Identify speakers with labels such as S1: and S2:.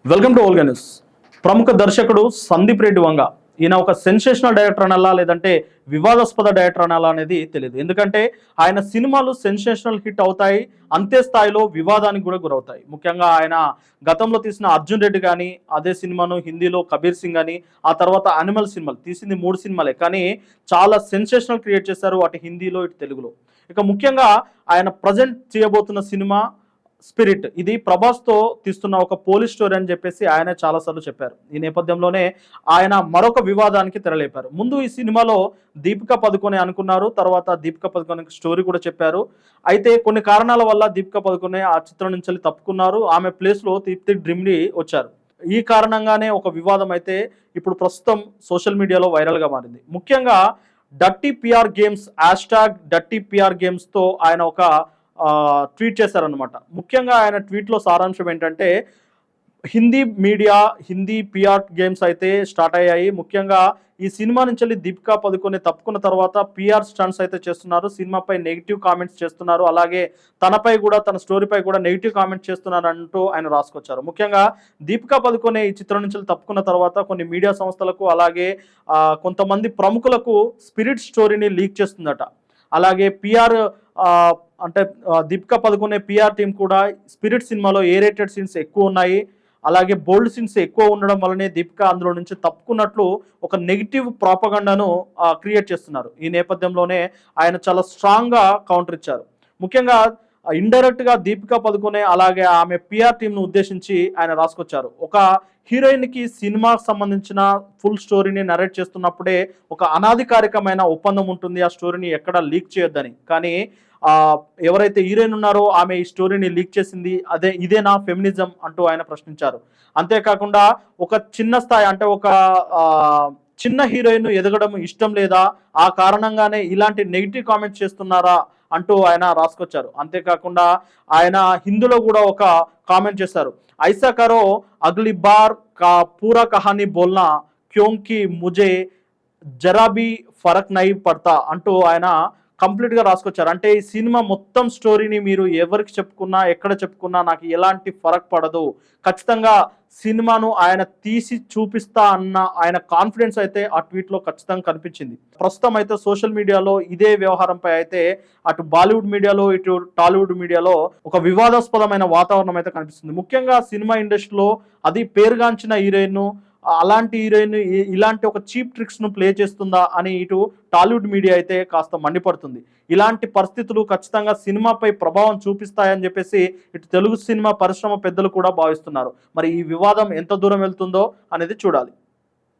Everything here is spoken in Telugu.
S1: Welcome to Olga news. ప్రముఖ దర్శకుడు సందీప్ రెడ్డి వంగ ఈయన ఒక సెన్సేషనల్ డైరెక్టర్ అనాలా లేదంటే వివాదాస్పద డైరెక్టర్ అనాలా అనేది తెలియదు. ఎందుకంటే ఆయన సినిమాలు సెన్సేషనల్ హిట్ అవుతాయి, అంతే స్థాయిలో వివాదానికి కూడా గురవుతాయి. ముఖ్యంగా ఆయన గతంలో తీసిన అర్జున్ రెడ్డి కానీ అదే సినిమాను హిందీలో కబీర్ సింగ్ అని, ఆ తర్వాత అనిమల్ సినిమాలు తీసింది 3 సినిమాలే, కానీ చాలా సెన్సేషనల్ క్రియేట్ చేశారు అటు హిందీలో ఇటు తెలుగులో. ఇక ముఖ్యంగా ఆయన ప్రజెంట్ చేయబోతున్న సినిమా స్పిరిట్, ఇది ప్రభాస్తో తీస్తున్న ఒక పోలీస్ స్టోరీ అని చెప్పేసి ఆయన చాలాసార్లు చెప్పారు. ఈ నేపథ్యంలోనే ఆయన మరొక వివాదానికి తెరలేపారు. ముందు ఈ సినిమాలో దీపికా పదుకొనే అనుకున్నారు, తర్వాత దీపికా పదుకొనేకి స్టోరీ కూడా చెప్పారు. అయితే కొన్ని కారణాల వల్ల దీపికా పదుకొనే ఆ చిత్రం నుంచి తప్పుకున్నారు. ఆమె ప్లేస్లో దీప్తి డ్రిమ్లీ వచ్చారు. ఈ కారణంగానే ఒక వివాదం అయితే ఇప్పుడు ప్రస్తుతం సోషల్ మీడియాలో వైరల్గా మారింది. ముఖ్యంగా dirty PR games dirty PR గేమ్స్తో ఆయన ఒక ట్వీట్ చేశారనమాట. ముఖ్యంగా ఆయన ట్వీట్లో సారాంశం ఏంటంటే, హిందీ పిఆర్ గేమ్స్ అయితే స్టార్ట్ అయ్యాయి. ముఖ్యంగా ఈ సినిమా నుంచి దీపికా పదుకొనే తప్పుకున్న తర్వాత పిఆర్ స్టంట్స్ అయితే చేస్తున్నారు, సినిమాపై నెగిటివ్ కామెంట్స్ చేస్తున్నారు, అలాగే తనపై కూడా తన స్టోరీపై కూడా నెగిటివ్ కామెంట్స్ చేస్తున్నారు అంటూ ఆయన రాసుకొచ్చారు. ముఖ్యంగా దీపికా పదుకొనే ఈ చిత్రం నుంచి తప్పుకున్న తర్వాత కొన్ని మీడియా సంస్థలకు అలాగే కొంతమంది ప్రముఖులకు స్పిరిట్ స్టోరీని లీక్ చేస్తుందట. అలాగే పిఆర్ అంటే దీపికా పదుకొనే పిఆర్ టీం కూడా స్పిరిట్ సినిమాలో ఏ రేటెడ్ సీన్స్ ఎక్కువ ఉన్నాయి, అలాగే బోల్డ్ సీన్స్ ఎక్కువ ఉండడం వల్లనే దీపికా అందులో నుంచి తప్పుకున్నట్లు ఒక నెగిటివ్ ప్రాపగండాను క్రియేట్ చేస్తున్నారు. ఈ నేపథ్యంలోనే ఆయన చాలా స్ట్రాంగ్గా కౌంటర్ ఇచ్చారు. ముఖ్యంగా ఇండైరెక్ట్గా దీపికా పదుకొనే అలాగే ఆమె పిఆర్ టీంను ఉద్దేశించి ఆయన రాసుకొచ్చారు. ఒక హీరోయిన్కి సినిమాకి సంబంధించిన ఫుల్ స్టోరీని నరేట్ చేస్తున్నప్పుడే ఒక అనాధికారికమైన ఒప్పందం ఉంటుంది, ఆ స్టోరీని ఎక్కడ లీక్ చేయొద్దని. కానీ ఎవరైతే హీరోయిన్ ఉన్నారో ఆమె ఈ స్టోరీని లీక్ చేసింది, ఇదేనా ఫెమినిజం అంటూ ఆయన ప్రశ్నించారు. అంతేకాకుండా ఒక చిన్న స్థాయి అంటే ఒక చిన్న హీరోయిన్ ఎదగడం ఇష్టం లేదా, ఆ కారణంగానే ఇలాంటి నెగిటివ్ కామెంట్స్ చేస్తున్నారా అంటూ ఆయన రాసుకొచ్చారు. అంతేకాకుండా ఆయన హిందీలో కూడా ఒక కామెంట్ చేశారు. ఐసా కరో అగ్లీ బార్ కా పూరా కహానీ బోల్నా క్యోంకి ముజే జరా భీ ఫరక్ నహీ పడతా అంటూ ఆయన కంప్లీట్గా రాసుకొచ్చారు. అంటే ఈ సినిమా మొత్తం స్టోరీని మీరు ఎవరికి చెప్పుకున్నా ఎక్కడ చెప్పుకున్నా నాకు ఎలాంటి ఫరక్ పడదు, ఖచ్చితంగా సినిమాను ఆయన తీసి చూపిస్తా అన్న ఆయన కాన్ఫిడెన్స్ అయితే ఆ ట్వీట్లో ఖచ్చితంగా కనిపించింది. ప్రస్తుతం అయితే సోషల్ మీడియాలో ఇదే వ్యవహారంపై అయితే అటు బాలీవుడ్ మీడియాలో ఇటు టాలీవుడ్ మీడియాలో ఒక వివాదాస్పదమైన వాతావరణం అయితే కనిపిస్తుంది. ముఖ్యంగా సినిమా ఇండస్ట్రీలో అది పేరుగాంచిన హీరోయిన్, అలాంటి హీరోయిన్ ఇలాంటి ఒక చీప్ ట్రిక్స్ను ప్లే చేస్తుందా అని ఇటు టాలీవుడ్ మీడియా అయితే కాస్త మండిపడుతుంది. ఇలాంటి పరిస్థితులు ఖచ్చితంగా సినిమాపై ప్రభావం చూపిస్తాయని చెప్పేసి ఇటు తెలుగు సినిమా పరిశ్రమ పెద్దలు కూడా భావిస్తున్నారు. మరి ఈ వివాదం ఎంత దూరం వెళ్తుందో అనేది చూడాలి.